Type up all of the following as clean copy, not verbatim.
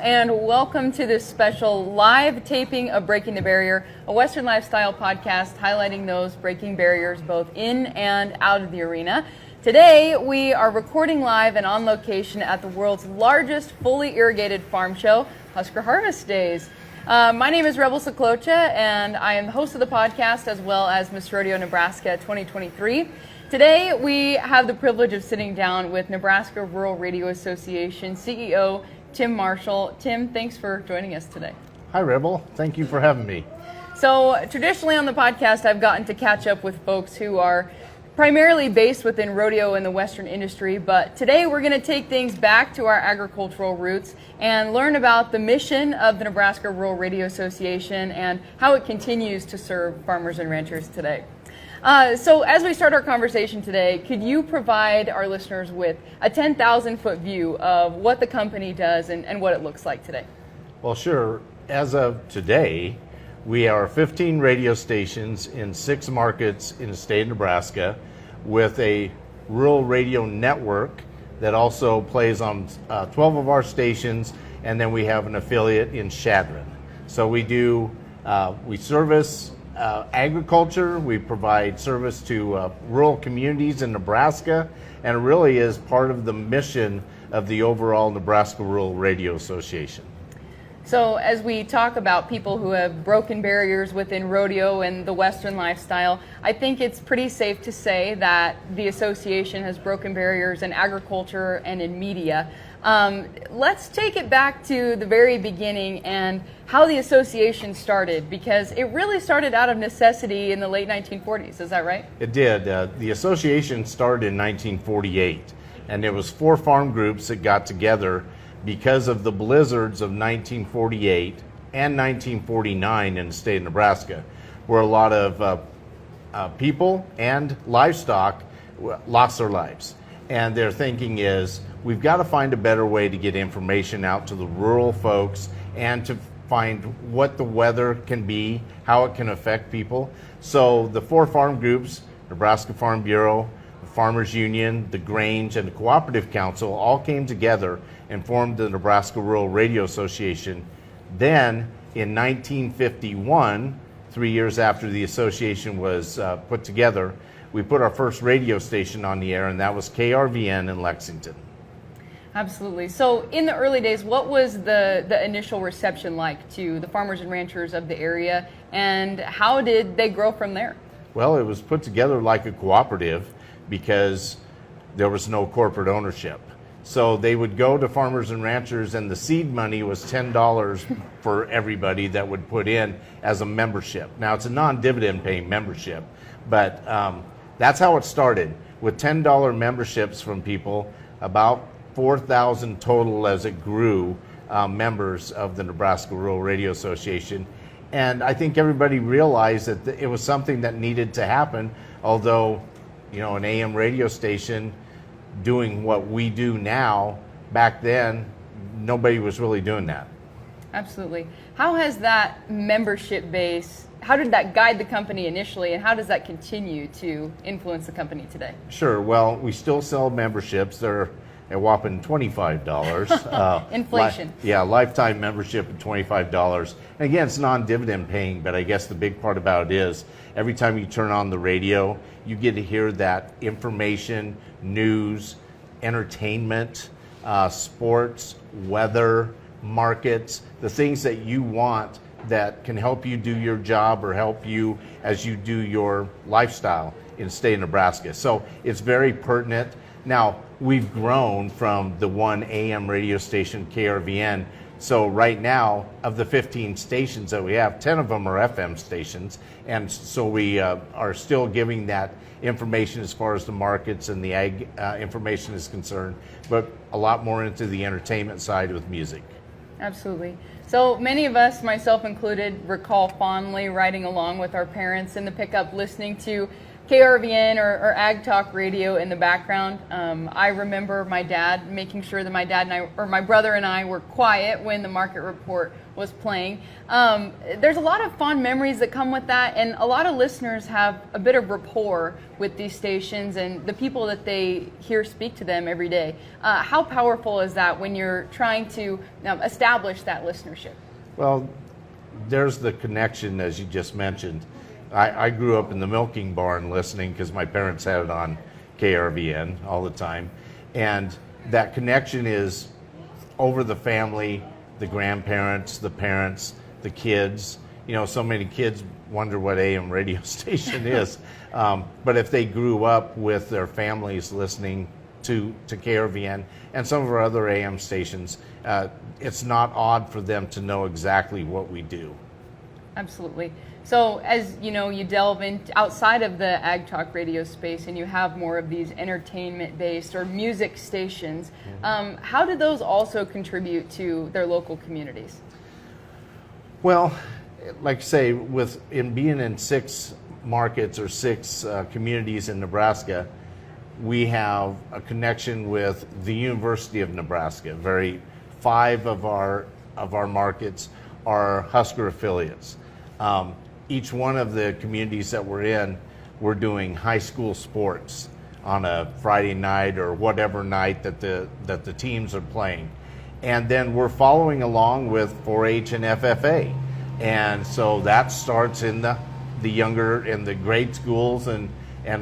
and welcome to this special live taping of Breaking the Barrier, a Western lifestyle podcast highlighting those breaking barriers both in and out of the arena. Today, we are recording live and on location at the world's largest fully irrigated farm show, Husker Harvest Days. My name is Rebel Ciclocha, and I am the host of the podcast as well as Miss Rodeo Nebraska 2023. Today, we have the privilege of sitting down with Nebraska Rural Radio Association CEO Tim Marshall. Tim, thanks for joining us today. Hi, Rebel. Thank you for having me. So, traditionally on the podcast, I've gotten to catch up with folks who are primarily based within rodeo and the Western industry, but today we're going to take things back to our agricultural roots and learn about the mission of the Nebraska Rural Radio Association and how it continues to serve farmers and ranchers today. So as we start our conversation today, could you provide our listeners with a 10,000-foot view of what the company does and what it looks like today? Well, sure. As of today, we are 15 radio stations in 6 markets in the state of Nebraska with a rural radio network that also plays on 12 of our stations, and then we have an affiliate in Chadron. So we service agriculture, we provide service to rural communities in Nebraska, and it really is part of the mission of the overall Nebraska Rural Radio Association. So as we talk about people who have broken barriers within rodeo and the Western lifestyle, I think it's pretty safe to say that the association has broken barriers in agriculture and in media. Let's take it back to the very beginning and how the association started, because it really started out of necessity in the late 1940s. Is that right? It did. The association started in 1948, and there was 4 farm groups that got together because of the blizzards of 1948 and 1949 in the state of Nebraska, where a lot of people and livestock lost their lives. And their thinking is, we've got to find a better way to get information out to the rural folks and to find what the weather can be, how it can affect people. So the 4 farm groups, Nebraska Farm Bureau, the Farmers Union, the Grange, and the Cooperative Council all came together and formed the Nebraska Rural Radio Association. Then in 1951, 3 years after the association was put together, we put our first radio station on the air, and that was KRVN in Lexington. Absolutely. So in the early days, what was the initial reception like to the farmers and ranchers of the area, and how did they grow from there? Well, it was put together like a cooperative because there was no corporate ownership. So they would go to farmers and ranchers, and the seed money was $10 for everybody that would put in as a membership. Now, it's a non-dividend paying membership, but that's how it started, with $10 memberships from people, about 4,000 total as it grew, members of the Nebraska Rural Radio Association. And I think everybody realized that it was something that needed to happen, although, an AM radio station doing what we do now, back then, nobody was really doing that. Absolutely. How has that membership base, how did that guide the company initially, and how does that continue to influence the company today? Sure. Well, we still sell memberships. They're a whopping $25. Inflation. Lifetime membership at $25. And again, it's non-dividend paying, but I guess the big part about it is every time you turn on the radio, you get to hear that information, news, entertainment, sports, weather, markets, the things that you want that can help you do your job or help you as you do your lifestyle in the state of Nebraska. So it's very pertinent. Now, we've grown from the 1 AM radio station, KRVN. So right now, of the 15 stations that we have, 10 of them are FM stations. And so we are still giving that information as far as the markets and the ag information is concerned, but a lot more into the entertainment side with music. Absolutely. So many of us, myself included, recall fondly riding along with our parents in the pickup listening to KRVN or Ag Talk Radio in the background. I remember my dad making sure that my dad and I, or my brother and I, were quiet when the market report was playing. There's a lot of fond memories that come with that, and a lot of listeners have a bit of rapport with these stations and the people that they hear speak to them every day. How powerful is that when you're trying to establish that listenership? Well, there's the connection, as you just mentioned. I grew up in the milking barn listening because my parents had it on KRVN all the time. And that connection is over the family, the grandparents, the parents, the kids. You know, so many kids wonder what AM radio station is. But if they grew up with their families listening to KRVN and some of our other AM stations, it's not odd for them to know exactly what we do. Absolutely. So as you know, you delve in outside of the Ag Talk radio space and you have more of these entertainment-based or music stations. How do those also contribute to their local communities? Well, like I say, in being in 6 markets or 6 communities in Nebraska, we have a connection with the University of Nebraska. 5 of our markets are Husker affiliates. Each one of the communities that we're in, we're doing high school sports on a Friday night or whatever night that the teams are playing. And then we're following along with 4-H and FFA. And so that starts in the younger, in the grade schools and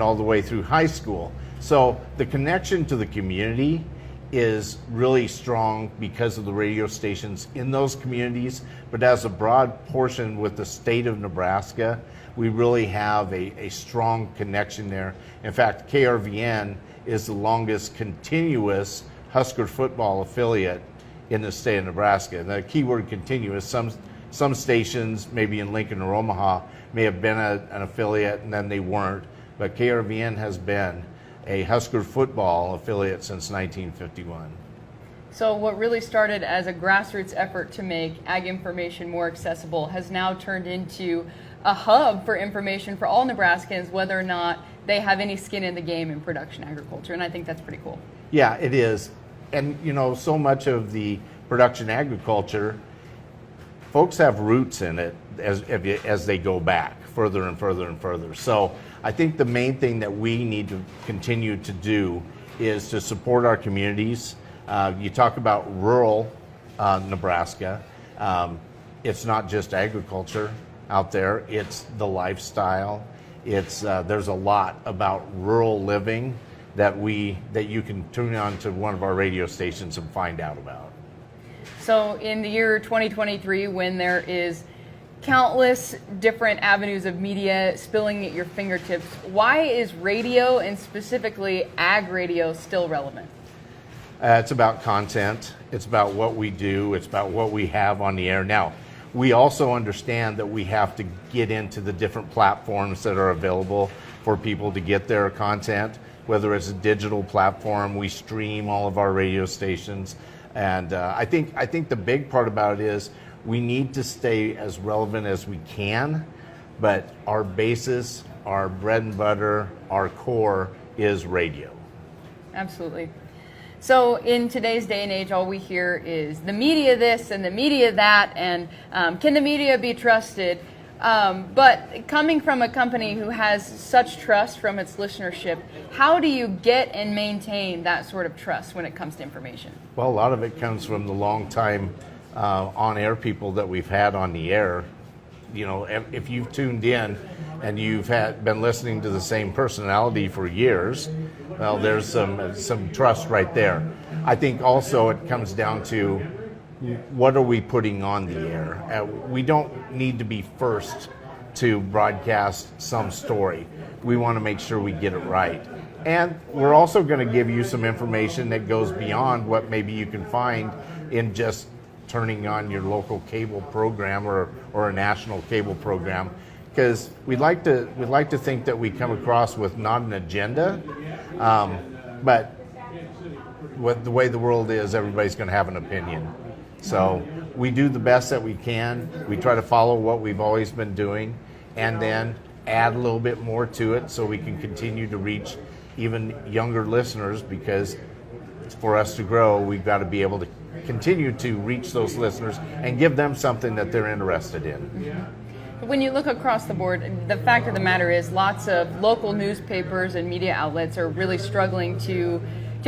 all the way through high school. So the connection to the community is really strong because of the radio stations in those communities, but as a broad portion with the state of Nebraska, we really have a strong connection there. In fact, KRVN is the longest continuous Husker football affiliate in the state of Nebraska. And the key word continuous, some stations, maybe in Lincoln or Omaha, may have been an affiliate and then they weren't, but KRVN has been a Husker football affiliate since 1951. So what really started as a grassroots effort to make ag information more accessible has now turned into a hub for information for all Nebraskans, whether or not they have any skin in the game in production agriculture, and I think that's pretty cool. Yeah, it is. And you know, so much of the production agriculture, folks have roots in it as they go back further and further and further. So I think the main thing that we need to continue to do is to support our communities. You talk about rural Nebraska. It's not just agriculture out there, it's the lifestyle. There's a lot about rural living that you can tune on to one of our radio stations and find out about. So in the year 2023, when there is countless different avenues of media spilling at your fingertips, why is radio, and specifically ag radio, still relevant? It's about content. It's about what we do. It's about what we have on the air. Now, we also understand that we have to get into the different platforms that are available for people to get their content, whether it's a digital platform, we stream all of our radio stations. And I think the big part about it is we need to stay as relevant as we can, but our basis, our bread and butter, our core is radio. Absolutely. So in today's day and age, all we hear is the media this and the media that, and can the media be trusted? But coming from a company who has such trust from its listenership, how do you get and maintain that sort of trust when it comes to information? Well, a lot of it comes from the long time on-air people that we've had on the air. You know, if you've tuned in and you've been listening to the same personality for years, well, there's some trust right there. I think also it comes down to what are we putting on the air? We don't need to be first to broadcast some story. We want to make sure we get it right. And we're also going to give you some information that goes beyond what maybe you can find in just turning on your local cable program or a national cable program, because we'd like to think that we come across with not an agenda, but the way the world is, everybody's going to have an opinion. So we do the best that we can. We try to follow what we've always been doing, and then add a little bit more to it so we can continue to reach even younger listeners, because for us to grow, we've got to be able to continue to reach those listeners and give them something that they're interested in. When you look across the board, the fact of the matter is lots of local newspapers and media outlets are really struggling to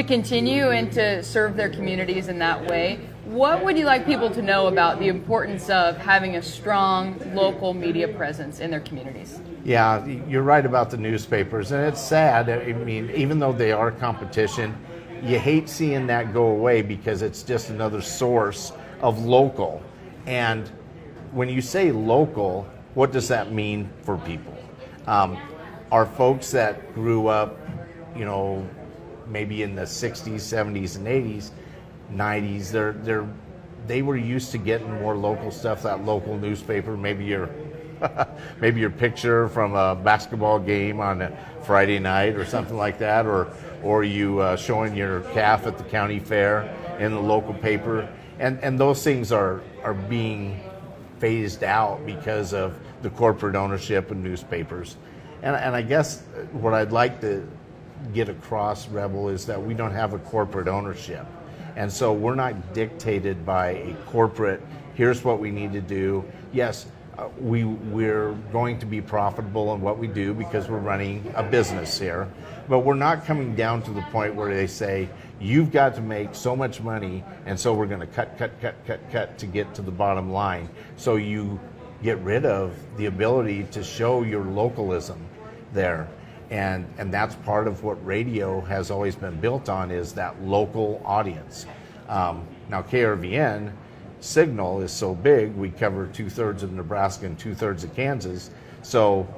continue and to serve their communities in that way. What would you like people to know about the importance of having a strong local media presence in their communities? Yeah, you're right about the newspapers, and it's sad. I mean, even though they are competition, you hate seeing that go away because it's just another source of local. And when you say local, what does that mean for people? Our folks that grew up, maybe in the 60s, 70s, and 80s, 90s, they were used to getting more local stuff, that local newspaper, maybe your picture from a basketball game on a Friday night or something like that, or you showing your calf at the county fair in the local paper. And those things are being phased out because of the corporate ownership of newspapers. And I guess what I'd like to get across, Rebel, is that we don't have a corporate ownership. And so we're not dictated by a corporate, here's what we need to do. Yes, we're going to be profitable in what we do because we're running a business here, but we're not coming down to the point where they say, you've got to make so much money, and so we're going to cut to get to the bottom line. So you get rid of the ability to show your localism there. And that's part of what radio has always been built on, is that local audience. Now KRVN signal is so big, we cover 2/3 of Nebraska and 2/3 of Kansas. So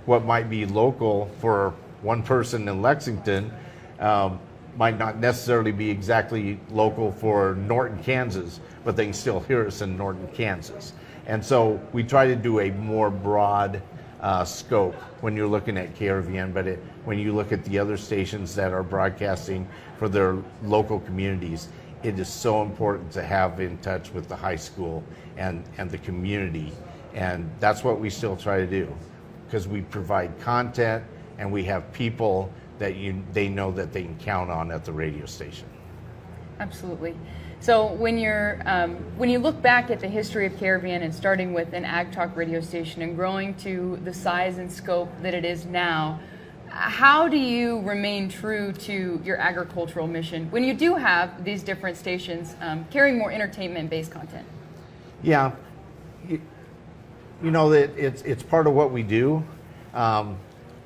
what might be local for one person in Lexington might not necessarily be exactly local for Norton, Kansas, but they can still hear us in Norton, Kansas. And so we try to do a more broad scope when you're looking at KRVN, but when you look at the other stations that are broadcasting for their local communities, it is so important to have in touch with the high school and the community. And that's what we still try to do, because we provide content and we have people that they know that they can count on at the radio station. Absolutely. So when you look back at the history of KRVN and starting with an Ag Talk radio station and growing to the size and scope that it is now, how do you remain true to your agricultural mission when you do have these different stations carrying more entertainment-based content? Yeah, that it's part of what we do.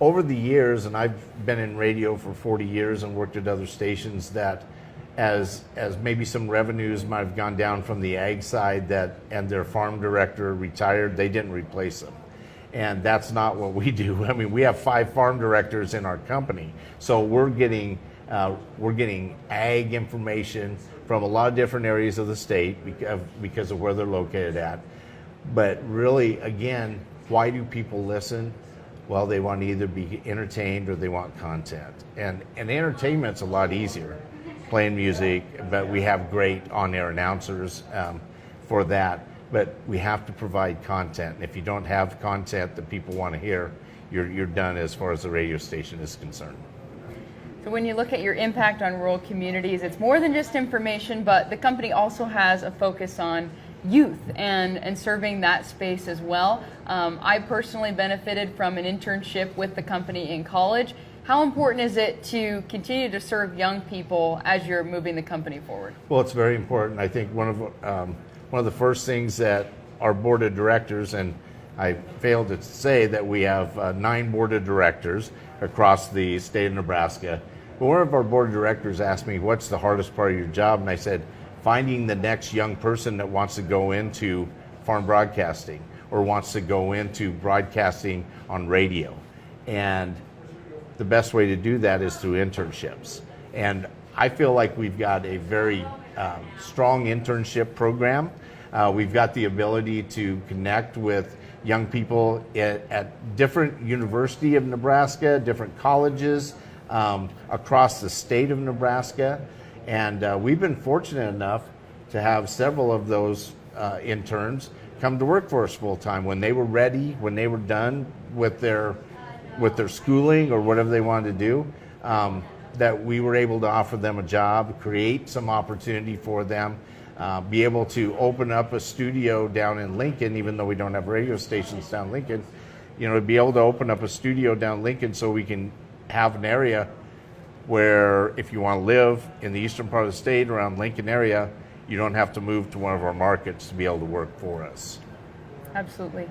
Over the years, and I've been in radio for 40 years and worked at other stations, that as maybe some revenues might have gone down from the ag side, and their farm director retired, they didn't replace them. And that's not what we do. I mean, we have 5 farm directors in our company, so we're getting ag information from a lot of different areas of the state because of where they're located at. But really, again, why do people listen? Well, they want to either be entertained or they want content. And entertainment's a lot easier, playing music, but we have great on-air announcers for that. But we have to provide content. And if you don't have content that people want to hear, you're done as far as the radio station is concerned. So when you look at your impact on rural communities, it's more than just information, but the company also has a focus on youth and serving that space as well. I personally benefited from an internship with the company in college. How important is it to continue to serve young people as you're moving the company forward? Well, it's very important. I think one of the first things that our board of directors, and I failed to say that we have 9 board of directors across the state of Nebraska. But one of our board of directors asked me, what's the hardest part of your job? And I said, finding the next young person that wants to go into farm broadcasting or wants to go into broadcasting on radio. And the best way to do that is through internships. And I feel like we've got a very strong internship program. We've got the ability to connect with young people at different University of Nebraska, different colleges across the state of Nebraska. And we've been fortunate enough to have several of those interns come to work for us full time. When they were ready, when they were done with their schooling or whatever they wanted to do, that we were able to offer them a job, create some opportunity for them, be able to open up a studio down in Lincoln, even though we don't have radio stations down Lincoln, be able to open up a studio down Lincoln so we can have an area where if you want to live in the eastern part of the state around Lincoln area, you don't have to move to one of our markets to be able to work for us. Absolutely.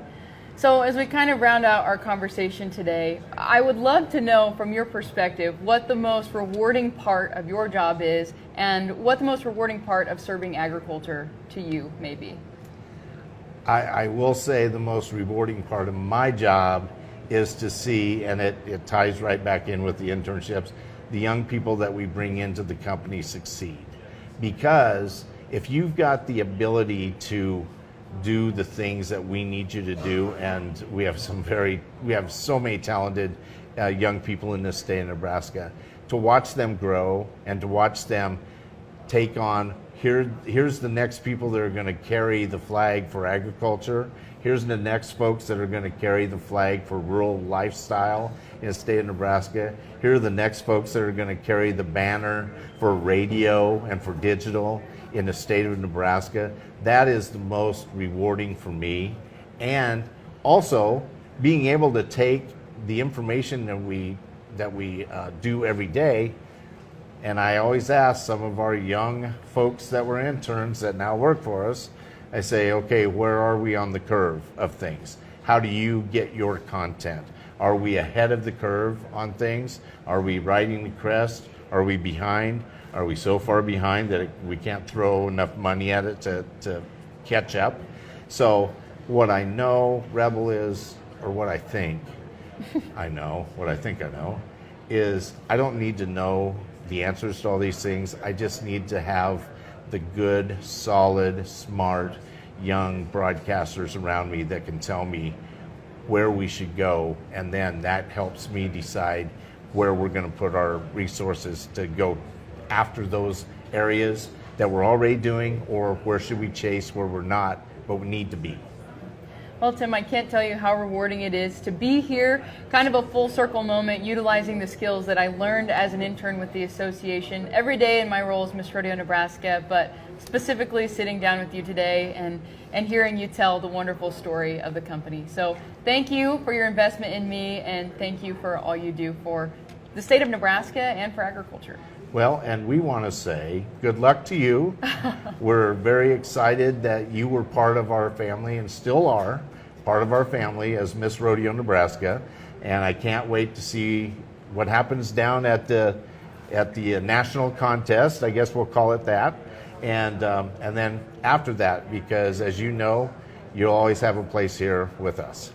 So as we kind of round out our conversation today, I would love to know from your perspective what the most rewarding part of your job is and what the most rewarding part of serving agriculture to you may be. I will say the most rewarding part of my job is to see, and it ties right back in with the internships, the young people that we bring into the company succeed. Because if you've got the ability to do the things that we need you to do, and we have so many talented young people in this state of Nebraska, to watch them grow and to watch them take on, here's the next people that are going to carry the flag for agriculture, here's the next folks that are going to carry the flag for rural lifestyle in the state of Nebraska, here are the next folks that are going to carry the banner for radio and for digital in the state of Nebraska. That is the most rewarding for me. And also being able to take the information that we do every day. And I always ask some of our young folks that were interns that now work for us, I say, okay, where are we on the curve of things? How do you get your content? Are we ahead of the curve on things? Are we riding the crest? Are we behind? Are we so far behind that we can't throw enough money at it to catch up? So what I know, Rebel, is, or what I think I know, is I don't need to know the answers to all these things. I just need to have the good, solid, smart, young broadcasters around me that can tell me where we should go, and then that helps me decide where we're going to put our resources to go after those areas that we're already doing, or where should we chase where we're not, but we need to be. Well, Tim, I can't tell you how rewarding it is to be here, kind of a full circle moment, utilizing the skills that I learned as an intern with the association every day in my role as Miss Rodeo Nebraska, but specifically sitting down with you today and hearing you tell the wonderful story of the company. So thank you for your investment in me, and thank you for all you do for the state of Nebraska and for agriculture. Well, and we want to say good luck to you. We're very excited that you were part of our family and still are part of our family as Miss Rodeo Nebraska. And I can't wait to see what happens down at the national contest, I guess we'll call it that. And then after that, because as you know, you'll always have a place here with us.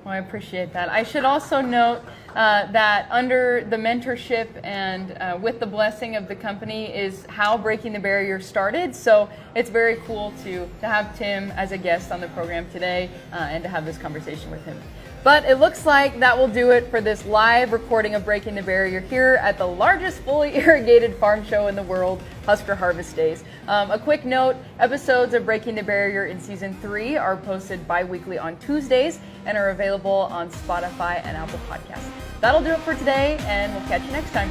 Well, I appreciate that. I should also note that under the mentorship and with the blessing of the company is how Breaking the Barrier started. So it's very cool to have Tim as a guest on the program today and to have this conversation with him. But it looks like that will do it for this live recording of Breaking the Barrier here at the largest fully irrigated farm show in the world, Husker Harvest Days. A quick note, episodes of Breaking the Barrier in Season 3 are posted bi-weekly on Tuesdays and are available on Spotify and Apple Podcasts. That'll do it for today, and we'll catch you next time.